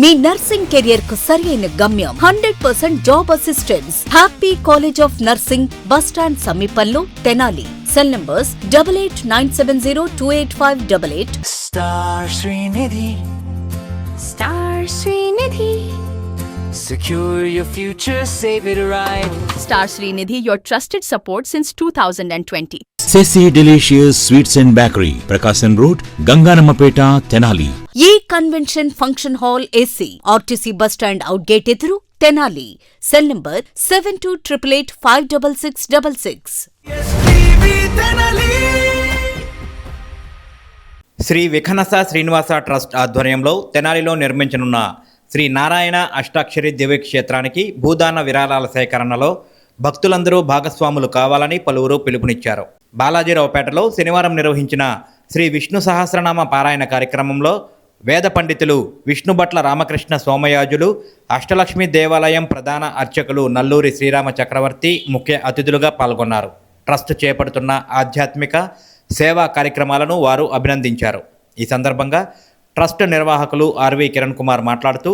మీ nursing career కు సరైన గమ్యం 100% job assistance. Happy college of nursing, bus stand సమీపంలో, Tenali. Cell numbers 8897028588. Star Srinidhi. Star Srinidhi. Secure your future, save it right. Star Srinidhi, your trusted support since 2020. Ceci Delicious Sweets and Bakery, Prakasam Road, Ganganamapeta, Tenali. ఈ convention function hall AC, RTC bus stand out gate ఎదురు, Tenali. Cell number 7288856666. Shri Vikhanasa Srinivasa trust ఆధ్వర్యంలో తెనాలిలో నిర్మించనున్న శ్రీ నారాయణ అష్టాక్షరి దివ్యక్షేత్రానికి భూదాన విరాళాల సేకరణలో భక్తులందరూ భాగస్వాములు కావాలని పలువురు పిలుపునిచ్చారు. బాలాజీరావుపేటలో శనివారం నిర్వహించిన శ్రీ విష్ణు సహస్రనామ పారాయణ కార్యక్రమంలో వేద పండితులు విష్ణుభట్ల రామకృష్ణ సోమయాజులు, అష్టలక్ష్మి దేవాలయం ప్రధాన అర్చకులు నల్లూరి శ్రీరామ చక్రవర్తి ముఖ్య అతిథులుగా పాల్గొన్నారు. ట్రస్ట్ చేపడుతున్న ఆధ్యాత్మిక సేవా కార్యక్రమాలను వారు అభినందించారు. ఈ సందర్భంగా ట్రస్ట్ నిర్వాహకులు ఆర్వి కిరణ్ కుమార్ మాట్లాడుతూ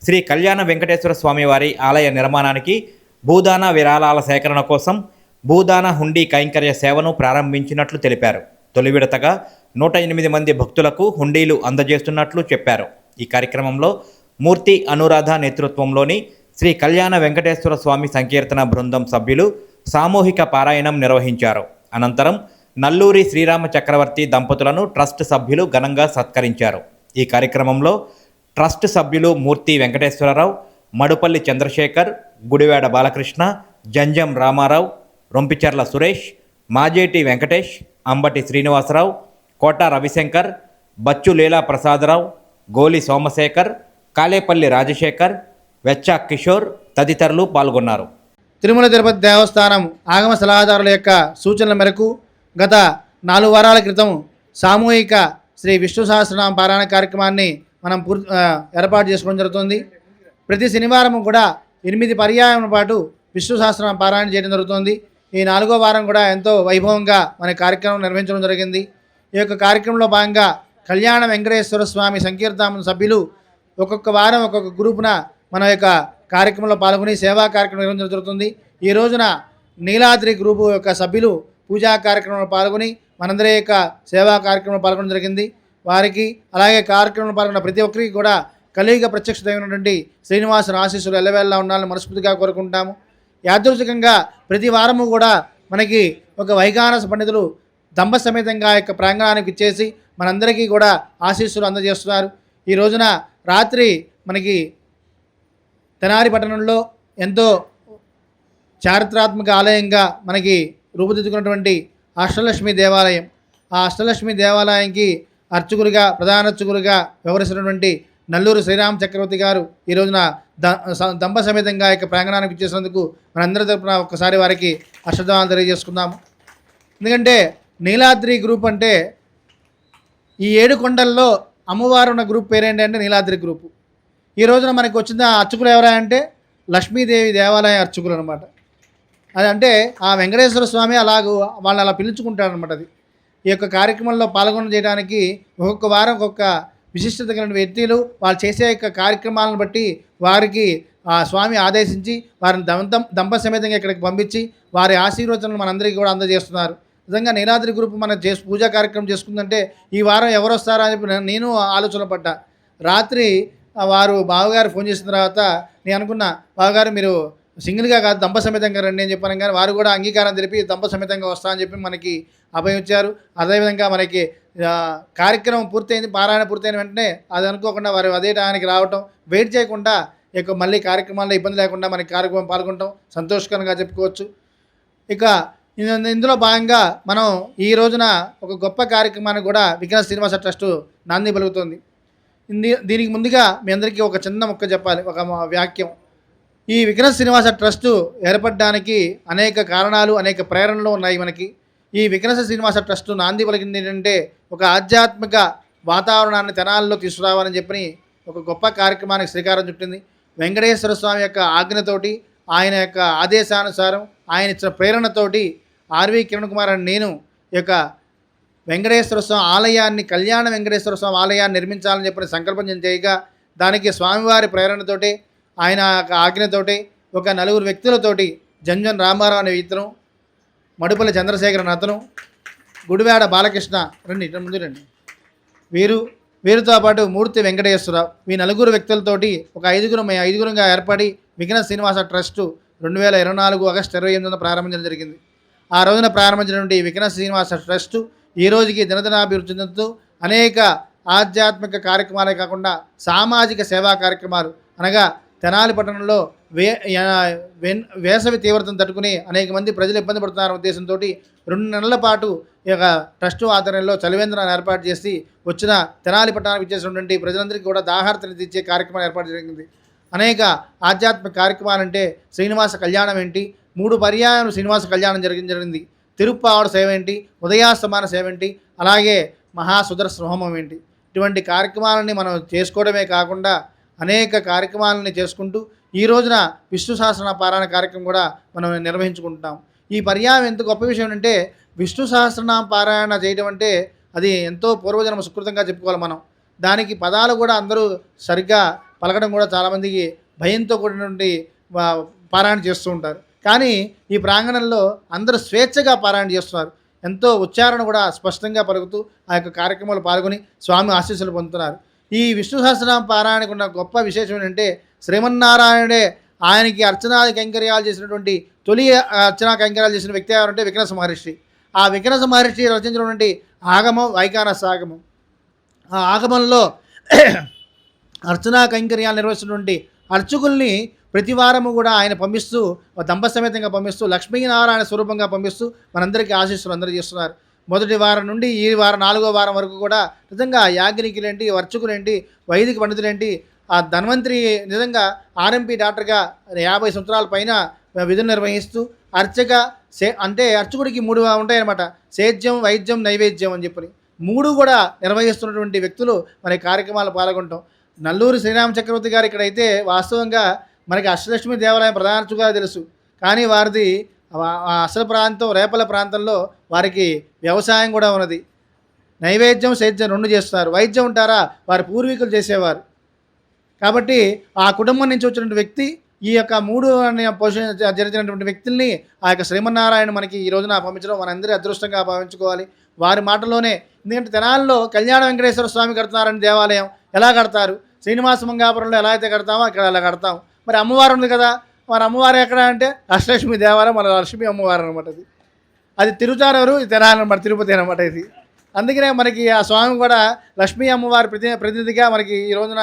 శ్రీ కళ్యాణ వెంకటేశ్వర స్వామివారి ఆలయ నిర్మాణానికి భూదాన విరాళాల సేకరణ కోసం భూదాన హుండీ కైంకర్య సేవను ప్రారంభించినట్లు తెలిపారు. తొలి విడతగా 108 మంది భక్తులకు హుండీలు అందజేస్తున్నట్లు చెప్పారు. ఈ కార్యక్రమంలో మూర్తి అనురాధ నేతృత్వంలోని శ్రీ కళ్యాణ వెంకటేశ్వర స్వామి సంకీర్తన బృందం సభ్యులు సామూహిక పారాయణం నిర్వహించారు. అనంతరం నల్లూరి శ్రీరామ చక్రవర్తి దంపతులను ట్రస్ట్ సభ్యులు ఘనంగా సత్కరించారు. ఈ కార్యక్రమంలో ట్రస్ట్ సభ్యులు మూర్తి వెంకటేశ్వరరావు, మడుపల్లి చంద్రశేఖర్, గుడివాడ బాలకృష్ణ, జంజం రామారావు, రొంపిచెర్ల సురేష్, మాజేటి వెంకటేష్, అంబటి శ్రీనివాసరావు, కోట రవిశంకర్, బచ్చు లీలా ప్రసాదరావు, గోలి సోమశేఖర్, కాలేపల్లి రాజశేఖర్, వెచ్చ కిషోర్ తదితరులు పాల్గొన్నారు. తిరుమల తిరుపతి దేవస్థానం ఆగమ సలహాదారుల యొక్క సూచనల మేరకు గత 4 వారాల క్రితం సామూహిక శ్రీ విష్ణు సహస్రనామ పారాయణ కార్యక్రమాన్ని మనం ఏర్పాటు చేసుకోవడం జరుగుతుంది. ప్రతి శనివారం కూడా 8 పర్యాయముల పాటు విష్ణు సహస్రనామ పారాయణ చేయడం జరుగుతుంది. ఈ 4వ వారం కూడా ఎంతో వైభవంగా మన కార్యక్రమం నిర్వహించడం జరిగింది. ఈ యొక్క కార్యక్రమంలో భాగంగా కళ్యాణ వెంకటేశ్వర స్వామి సంకీర్తన సభ్యులు ఒక్కొక్క వారం ఒక్కొక్క గ్రూపున మన యొక్క కార్యక్రమంలో పాల్గొని సేవా కార్యక్రమం నిర్వహించడం జరుగుతుంది. ఈ రోజున నీలాద్రి గ్రూపు యొక్క సభ్యులు పూజా కార్యక్రమంలో పాల్గొని మనందరి యొక్క సేవా కార్యక్రమంలో పాల్గొనడం జరిగింది. వారికి అలాగే కార్యక్రమంలో పాల్గొన్న ప్రతి ఒక్కరికి కూడా కలియుగ ప్రత్యక్ష దైవమైనటువంటి శ్రీనివాసుని ఆశీస్సులు ఎల్లవేళలా ఉండాలని మనస్ఫూర్తిగా కోరుకుంటాము. యాదృచ్ఛికంగా ప్రతి వారము కూడా మనకి ఒక వైఖానస పండితులు దంప సమేతంగా యొక్క ప్రాంగణానికి ఇచ్చేసి మనందరికీ కూడా ఆశీస్సులు అందజేస్తున్నారు. ఈ రోజున రాత్రి మనకి తెనాలి పట్టణంలో ఎంతో చారిత్రాత్మక ఆలయంగా మనకి రూపుదిద్దుకున్నటువంటి అష్టలక్ష్మి దేవాలయం, ఆ అష్టలక్ష్మి దేవాలయానికి అర్చకులుగా ప్రధాన అర్చకులుగా వ్యవహరిస్తున్నటువంటి నల్లూరు శ్రీరామ చక్రవర్తి గారు ఈ రోజున దంప సమేతంగా యొక్క ప్రాంగణానికి ఇచ్చేసినందుకు మనందరి తరపున ఒక్కసారి వారికి అష్టదానాలు తెలియజేసుకుందాము. ఎందుకంటే నీలాద్రి గ్రూప్ అంటే ఈ 7 కొండల్లో అమ్మవారు ఉన్న గ్రూప్ పేరేంటి అంటే నీలాద్రి గ్రూపు. ఈ రోజున మనకి వచ్చిన అర్చకులు ఎవరా అంటే లక్ష్మీదేవి దేవాలయ అర్చకులు అనమాట. అదంటే ఆ వెంకటేశ్వర స్వామి వాళ్ళని అలా పిలుచుకుంటారనమాట. అది ఈ యొక్క కార్యక్రమంలో పాల్గొన చేయడానికి ఒక్కొక్క వారం ఒక్కొక్క విశిష్టత కలిగిన వ్యక్తులు వాళ్ళు చేసే యొక్క కార్యక్రమాలను బట్టి వారికి ఆ స్వామి ఆదేశించి వారిని దంప సమేతంగా ఇక్కడికి పంపించి వారి ఆశీర్వచనలు మనందరికీ కూడా అందజేస్తున్నారు. నిజంగా నీలాద్రి గ్రూప్ మనం పూజా కార్యక్రమం చేసుకుందంటే ఈ వారం ఎవరు వస్తారా అని చెప్పి నేను ఆలోచన పడ్డా. రాత్రి వారు బావగారు ఫోన్ చేసిన తర్వాత నేను అనుకున్నా, బావగారు మీరు సింగిల్గా కాదు దంప సమేతంగా రండి అని చెప్పాను. కానీ వారు కూడా అంగీకారం తెలిపి దంప సమేతంగా వస్తా అని చెప్పి మనకి అభయం ఇచ్చారు. అదేవిధంగా మనకి కార్యక్రమం పూర్తయింది, పారాయణ పూర్తయిన వెంటనే అది అనుకోకుండా వారు అదే టైంకి రావటం, వెయిట్ చేయకుండా ఇక మళ్ళీ కార్యక్రమాల్లో ఇబ్బంది లేకుండా మనకి కార్యక్రమం పాల్గొనటం సంతోషకరంగా చెప్పుకోవచ్చు. ఇక ఇందులో భాగంగా మనం ఈ రోజున ఒక గొప్ప కార్యక్రమాన్ని కూడా విఘ్న శ్రీనివాస ట్రస్టు నాంది పలుకుతుంది. దీనికి ముందుగా మీ అందరికీ ఒక చిన్న ముక్క చెప్పాలి, ఒక వాక్యం. ఈ విఘ్న శ్రీనివాస ట్రస్టు ఏర్పడడానికి అనేక కారణాలు, అనేక ప్రేరణలు ఉన్నాయి మనకి. ఈ విఘ్న శ్రీనివాస ట్రస్టు నాంది పలికింది ఏంటంటే ఒక ఆధ్యాత్మిక వాతావరణాన్ని తెనాలిలో తీసుకురావాలని చెప్పి ఒక గొప్ప కార్యక్రమానికి శ్రీకారం చుట్టింది. వెంకటేశ్వర స్వామి యొక్క ఆజ్ఞతోటి, ఆయన యొక్క ఆదేశానుసారం, ఆయన ఇచ్చిన ప్రేరణతోటి ఆర్వి కిరణ్ కుమార్ అని నేను ఈ యొక్క వెంకటేశ్వర స్వామి ఆలయాన్ని, కళ్యాణ వెంకటేశ్వర స్వామి ఆలయాన్ని నిర్మించాలని చెప్పిన సంకల్పం చేయగా దానికి స్వామివారి ప్రేరణతోటి ఆయన ఆజ్ఞతోటి ఒక నలుగురు వ్యక్తులతోటి జంజన్ రామారావు అనే ఇతను, మడుపల్లి చంద్రశేఖరన్ అతను, గుడివాడ బాలకృష్ణ రండి ఇట్లా ముందు రండి, వీరితో పాటు మూర్తి వెంకటేశ్వరరావు, ఈ నలుగురు వ్యక్తులతోటి ఒక ఐదుగురుగా ఏర్పడి విఘ్న శ్రీనివాస ట్రస్టు 2024 ఆగస్టు 28న ప్రారంభించడం జరిగింది. ఆ రోజున ప్రారంభించినటువంటి విఘ్న శ్రీనివాస ట్రస్టు ఈ రోజుకి దినదినాభివృద్ధి చెందుతూ అనేక ఆధ్యాత్మిక కార్యక్రమాలే కాకుండా సామాజిక సేవా కార్యక్రమాలు, అనగా తెనాలి పట్టణంలో వేసవి తీవ్రతను తట్టుకుని అనేక మంది ప్రజలు ఇబ్బంది పడుతున్న ఉద్దేశంతో 2 నెలల పాటు ఈ యొక్క ట్రస్టు ఆధ్వర్యంలో చలివేంద్రాన్ని ఏర్పాటు చేసి వచ్చిన తెనాలి పట్టణానికి ఇచ్చేసినటువంటి ప్రజలందరికీ కూడా దాహార్తని తీర్చే కార్యక్రమం ఏర్పాటు జరిగింది. అనేక ఆధ్యాత్మిక కార్యక్రమాలంటే శ్రీనివాస కళ్యాణం ఏంటి, 3 పర్యాయం శ్రీనివాస కళ్యాణం జరిగింది, తిరుప్పావడ సేవ ఏంటి, ఉదయాస్తమాన సేవ ఏంటి, అలాగే మహాసుదర్శన హోమం ఏంటి, ఇటువంటి కార్యక్రమాలని మనం చేసుకోవడమే కాకుండా అనేక కార్యక్రమాలని చేసుకుంటూ ఈ రోజున విష్ణు సహస్రనామ పారాయణ కార్యక్రమం కూడా మనం నిర్వహించుకుంటున్నాం. ఈ పర్యాయం ఎంత గొప్ప విషయం అంటే, విష్ణు సహస్రనామ పారాయణ చేయడం అంటే అది ఎంతో పూర్వజన్మ సుకృతంగా చెప్పుకోవాలి మనం. దానికి పదాలు కూడా అందరూ సరిగ్గా పలకడం కూడా చాలామందికి భయంతో కూడినటువంటి పారాయణ చేస్తూ ఉంటారు. కానీ ఈ ప్రాంగణంలో అందరూ స్వేచ్ఛగా పారాయణ చేస్తున్నారు. ఎంతో ఉచ్చారణ కూడా స్పష్టంగా పలుకుతూ ఆ యొక్క కార్యక్రమాలు పాల్గొని స్వామి ఆశీస్సులు పొందుతున్నారు. ఈ విష్ణు సహస్రనామ పారాయణకు ఉన్న గొప్ప విశేషం ఏంటంటే, శ్రీమన్నారాయణుడే ఆయనకి అర్చనా కైంకర్యాలు చేసినటువంటి తొలి అర్చనా కైంకర్యాలు చేసిన వ్యక్తి ఎవరంటే విఘ్నస మహర్షి. ఆ విఘ్నస మహర్షి రచించినటువంటి ఆగమం వైఖానస ఆగమం. ఆ ఆగమంలో అర్చనా కైంకర్యాలు నిర్వహిస్తున్నటువంటి అర్చకుల్ని ప్రతి వారము కూడా ఆయన పంపిస్తూ, దంపసమేతంగా పంపిస్తూ, లక్ష్మీనారాయణ స్వరూపంగా పంపిస్తూ మనందరికీ ఆశీస్సులు అందరూ చేస్తున్నారు. మొదటి వారం నుండి ఈ వారం 4వ వారం వరకు కూడా నిజంగా యాజ్ఞికులేంటి, అర్చకులేంటి, వైదిక పండితులేంటి, ఆ ధన్వంతరి నిజంగా ఆర్ఎంపీ డాక్టర్గా 50 సంవత్సరాల పైన విధులు నిర్వహిస్తూ అంటే అర్చకుడికి 3 ఉంటాయన్నమాట, సేద్యం, వైద్యం, నైవేద్యం అని చెప్పని 3 కూడా నిర్వహిస్తున్నటువంటి వ్యక్తులు మన కార్యక్రమాలు పాల్గొంటాం. నల్లూరు శ్రీరామ చక్రవర్తి గారు ఇక్కడైతే వాస్తవంగా మనకి అష్టలక్ష్మి దేవాలయం ప్రధాన అర్చకుగా తెలుసు, కానీ వారిది అసలు ప్రాంతం రేపల ప్రాంతంలో వారికి వ్యవసాయం కూడా ఉన్నది. నైవేద్యం, సేద్యం 2 చేస్తున్నారు. వైద్యం ఉంటారా, వారి పూర్వీకులు చేసేవారు. కాబట్టి ఆ కుటుంబం నుంచి వచ్చినటువంటి వ్యక్తి ఈ యొక్క 3 జరిగినటువంటి వ్యక్తుల్ని ఆ యొక్క శ్రీమన్నారాయణ మనకి ఈ రోజున పంపించడం మనందరి అదృష్టంగా భావించుకోవాలి. వారి మాటలోనే, ఎందుకంటే తెనాలిలో కళ్యాణ వెంకటేశ్వర స్వామి కడుతున్నారని దేవాలయం ఎలా కడతారు, శ్రీనివాస మంగాపురంలో ఎలా అయితే కడతామో ఇక్కడ అలా కడతాం. మరి అమ్మవారు ఉంది కదా, మరి అమ్మవారు ఎక్కడ అంటే అష్టలక్ష్మి దేవాలయం, మన లక్ష్మీ అమ్మవారు అనమాట. అది తిరుచానూరు, ఇది తెనాలి అనమాట, తిరుపతి అనమాట ఇది. అందుకనే మనకి ఆ స్వామి కూడా లక్ష్మీ అమ్మవారి ప్రతినిధిగా మనకి ఈ రోజున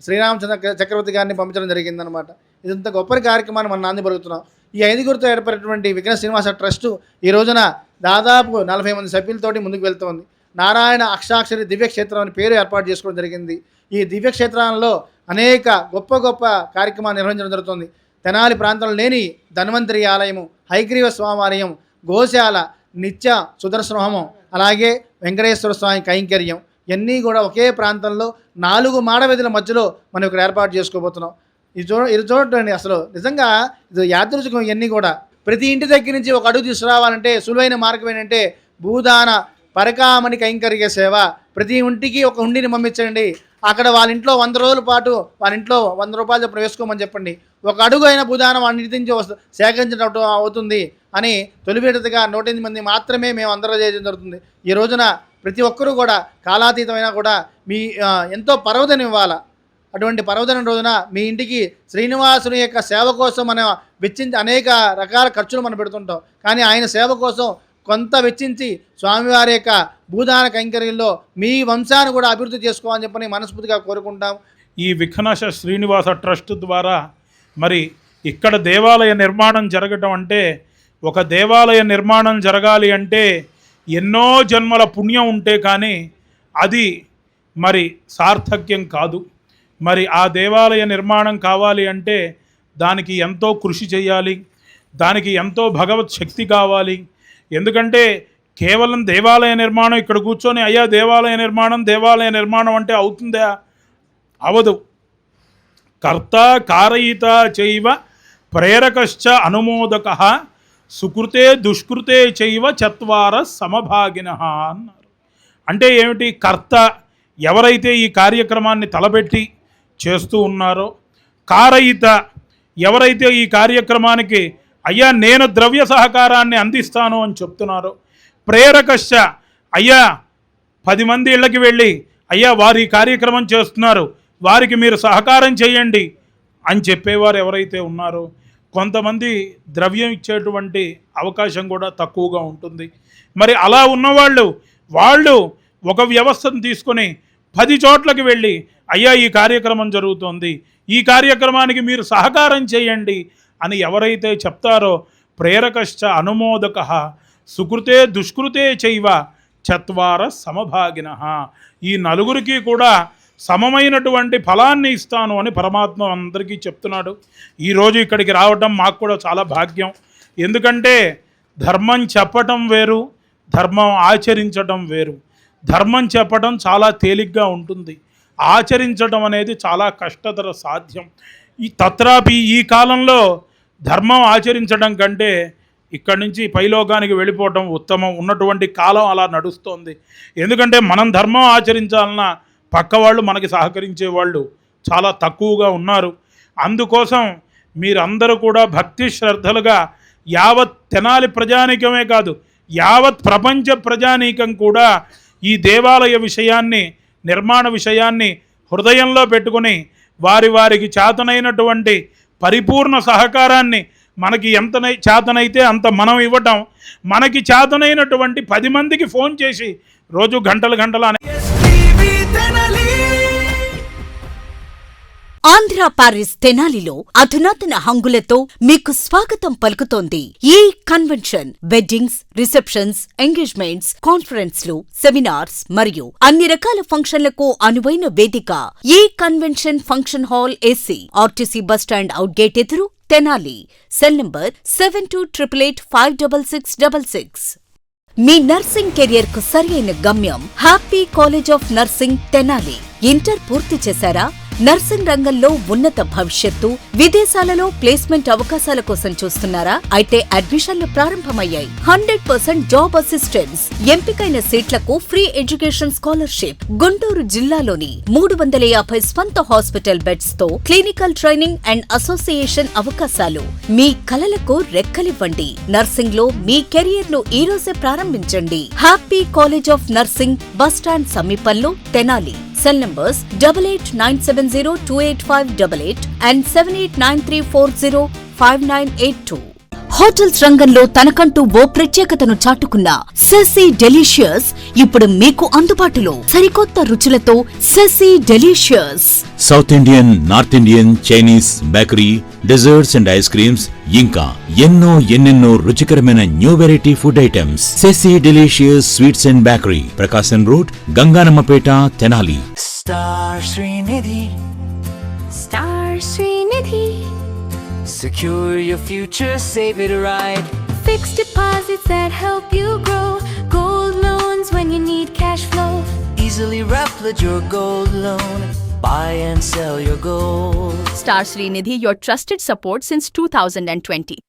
శ్రీరామచంద్ర చక్రవర్తి గారిని పంపించడం జరిగిందనమాట. ఇదంత గొప్ప కార్యక్రమాన్ని మనం నాంది పలుకుతున్నాం. ఈ 5గురితో ఏర్పడినటువంటి విఘ్న శ్రీనివాస ట్రస్టు ఈ రోజున దాదాపు 40 మంది సభ్యులతోటి ముందుకు వెళ్తోంది. నారాయణ అష్టాక్షరి దివ్యక్షేత్రం అని పేరు ఏర్పాటు చేసుకోవడం జరిగింది. ఈ దివ్యక్షేత్రంలో అనేక గొప్ప కార్యక్రమాలు నిర్వహించడం జరుగుతుంది. తెనాలి ప్రాంతంలో లేని ధన్వంతరి ఆలయము, హయగ్రీవ స్వామి ఆలయం, గోశాల, నిత్య సుదర్శన హోమం, అలాగే వెంకటేశ్వర స్వామి కైంకర్యం ఇవన్నీ కూడా ఒకే ప్రాంతంలో 4 మాడవీధుల మధ్యలో మనం ఇక్కడ ఏర్పాటు చేసుకోబోతున్నాం. ఇది చూడండి, అసలు నిజంగా ఇది యాదృచ్ఛికం. ఇవన్నీ కూడా ప్రతి ఇంటి దగ్గర నుంచి ఒక అడుగు తీసుకురావాలంటే సులువైన మార్గం ఏంటంటే భూదాన పరకామణి కైంకర్య సేవ. ప్రతి ఇంటికి ఒక హుండీని పంపించండి. అక్కడ వాళ్ళ ఇంట్లో 100 రోజుల పాటు వాళ్ళ ఇంట్లో 100 రూపాయలు చొప్పున వేసుకోమని చెప్పండి. ఒక అడుగు అయిన భూదానం వాళ్ళ ఇంటి నుంచి సేకరించడం అవుతుంది అని తొలి విడతగా 108 మంది మాత్రమే మేము అందరూ చేయడం జరుగుతుంది. ఈ రోజున ప్రతి ఒక్కరూ కూడా కాలాతీతమైనా కూడా మీ ఎంతో పర్వదనం ఇవ్వాలా. అటువంటి పర్వదనం రోజున మీ ఇంటికి శ్రీనివాసుని యొక్క సేవ కోసం మనం వెచ్చించి అనేక రకాల ఖర్చులు మనం పెడుతుంటాం, కానీ ఆయన సేవ కోసం కొంత వెచ్చించి స్వామివారి యొక్క భూదాన కైంకర్యంలో మీ వంశాన్ని కూడా అభివృద్ధి చేసుకోవాలని చెప్పని మనస్ఫూర్తిగా కోరుకుంటాం. ఈ విఘ్నశ శ్రీనివాస ట్రస్ట్ ద్వారా మరి ఇక్కడ దేవాలయ నిర్మాణం జరగటం అంటే, ఒక దేవాలయ నిర్మాణం జరగాలి అంటే ఎన్నో జన్మల పుణ్యం ఉంటే కానీ అది మరి సార్థక్యం కాదు. మరి ఆ దేవాలయ నిర్మాణం కావాలి అంటే దానికి ఎంతో కృషి చేయాలి, దానికి ఎంతో భగవత్ శక్తి కావాలి. ఎందుకంటే కేవలం దేవాలయ నిర్మాణం ఇక్కడ కూర్చొని అయ్యా దేవాలయ నిర్మాణం అంటే అవుతుందా? అవదు. కర్త కారయిత చైవ ప్రేరకశ్చ అనుమోదక సుకృతే దుష్కృతే చైవ చత్వార సమభాగినః అన్నారు. అంటే ఏమిటి? కర్త ఎవరైతే ఈ కార్యక్రమాన్ని తలపెట్టి చేస్తూ ఉన్నారో, కారయిత ఎవరైతే ఈ కార్యక్రమానికి అయ్యా నేను ద్రవ్య సహకారాన్ని అందిస్తాను అని చెప్తున్నారో, ప్రేరకశ్చ అయ్యా 10 మంది ఇళ్ళకి వెళ్ళి అయ్యా వారు ఈ కార్యక్రమం చేస్తున్నారు, వారికి మీరు సహకారం చేయండి అని చెప్పేవారు ఎవరైతే ఉన్నారో, కొంతమంది ద్రవ్యం ఇచ్చేటువంటి అవకాశం కూడా తక్కువగా ఉంటుంది. మరి అలా ఉన్నవాళ్ళు వాళ్ళు ఒక వ్యవస్థను తీసుకొని 10 చోట్లకి వెళ్ళి అయ్యా ఈ కార్యక్రమం జరుగుతోంది, ఈ కార్యక్రమానికి మీరు సహకారం చేయండి అని ఎవరైతే చెప్తారో, ప్రేరకశ్చ అనుమోదక సుకృతే దుష్కృతే చైవ చత్వార సమభాగిన, ఈ నలుగురికి కూడా సమమైనటువంటి ఫలాన్ని ఇస్తాను అని పరమాత్మ అందరికీ చెప్తున్నాడు. ఈరోజు ఇక్కడికి రావటం మాకు కూడా చాలా భాగ్యం. ఎందుకంటే ధర్మం చెప్పటం వేరు, ధర్మం ఆచరించటం వేరు. ధర్మం చెప్పటం చాలా తేలిగ్గా ఉంటుంది, ఆచరించడం అనేది చాలా కష్టతర సాధ్యం. ఈ తత్రాపి ఈ కాలంలో ధర్మం ఆచరించడం కంటే ఇక్కడి నుంచి పైలోకానికి వెళ్ళిపోవటం ఉత్తమం. ఉన్నటువంటి కాలం అలా నడుస్తోంది. ఎందుకంటే మనం ధర్మం ఆచరించాలన్నా పక్క వాళ్ళు మనకి సహకరించే వాళ్ళు చాలా తక్కువగా ఉన్నారు. అందుకోసం మీరందరూ కూడా భక్తి శ్రద్ధలుగా యావత్ తెనాలి ప్రజానీకమే కాదు, యావత్ ప్రపంచ ప్రజానీకం కూడా ఈ దేవాలయ విషయాన్ని, నిర్మాణ విషయాన్ని హృదయంలో పెట్టుకొని వారికి చేతనైనటువంటి పరిపూర్ణ సహకారాన్ని, మనకి ఎంత చేతనైతే అంత మనం ఇవ్వటం, మనకి చేతనైనటువంటి 10 మందికి ఫోన్ చేసి రోజు గంటలు ఆంధ్ర పారిస్ తెనాలిలో అధునాతన హంగులతో మీకు స్వాగతం పలుకుతోంది. ఈ కన్వెన్షన్ వెడ్డింగ్స్, రిసెప్షన్స్, ఎంగేజ్మెంట్స్, కాన్ఫరెన్స్లు, సెమినార్స్ మరియు అన్ని రకాల ఫంక్షన్లకు అనువైన వేదిక. ఈ convention function hall AC, RTC bus stand out gate ఎదురు, తెనాలి. Cell number 7288566666. మీ నర్సింగ్ కెరియర్ కు సరైన గమ్యం happy college of nursing Tenali. Inter పూర్తి చేశారా? నర్సింగ్ రంగంలో ఉన్నత భవిష్యత్తు, విదేశాలలో ప్లేస్మెంట్ అవకాశాల కోసం చూస్తున్నారా? అయితే అడ్మిషన్లు ప్రారంభమయ్యాయి. 100% జాబ్ అసిస్టెన్స్, ఎంపికైన సీట్లకు ఫ్రీ ఎడ్యుకేషన్ స్కాలర్షిప్. గుంటూరు జిల్లాలోని 350 స్వంత హాస్పిటల్ బెడ్స్ తో క్లినికల్ ట్రైనింగ్ అండ్ అసోసియేషన్ అవకాశాలు. మీ కలలకు రెక్కలివ్వండి. నర్సింగ్ లో మీ కెరియర్ ను ఈ రోజే ప్రారంభించండి. Happy college of nursing, bus stand సమీపంలో, Tenali. Cell numbers 8897028588 and 7893405982. Hotels రంగంలో తనకంటూ ఓ ప్రత్యేకతను చాటుకున్న సెసీ డెలీషియస్ ఇప్పుడు మీకు అందుబాటులో. సరికొత్త రుచులతో సెసీ delicious. South Indian, north Indian, Chinese, bakery, desserts and ice creams, ఇంకా ఎన్నెన్నో రుచికరమైన న్యూ వెరైటీ ఫుడ్ ఐటమ్స్. సెసీ delicious sweets and bakery, Prakasam road, Ganganammapeta, Tenali. Star Srinidhi. Star Srinidhi. Secure your future, save it right. Fixed deposits that help you grow. Gold loans when you need cash flow. Easily replicate your gold loan. Buy and sell your gold. Star Srinidhi, your trusted support since 2020.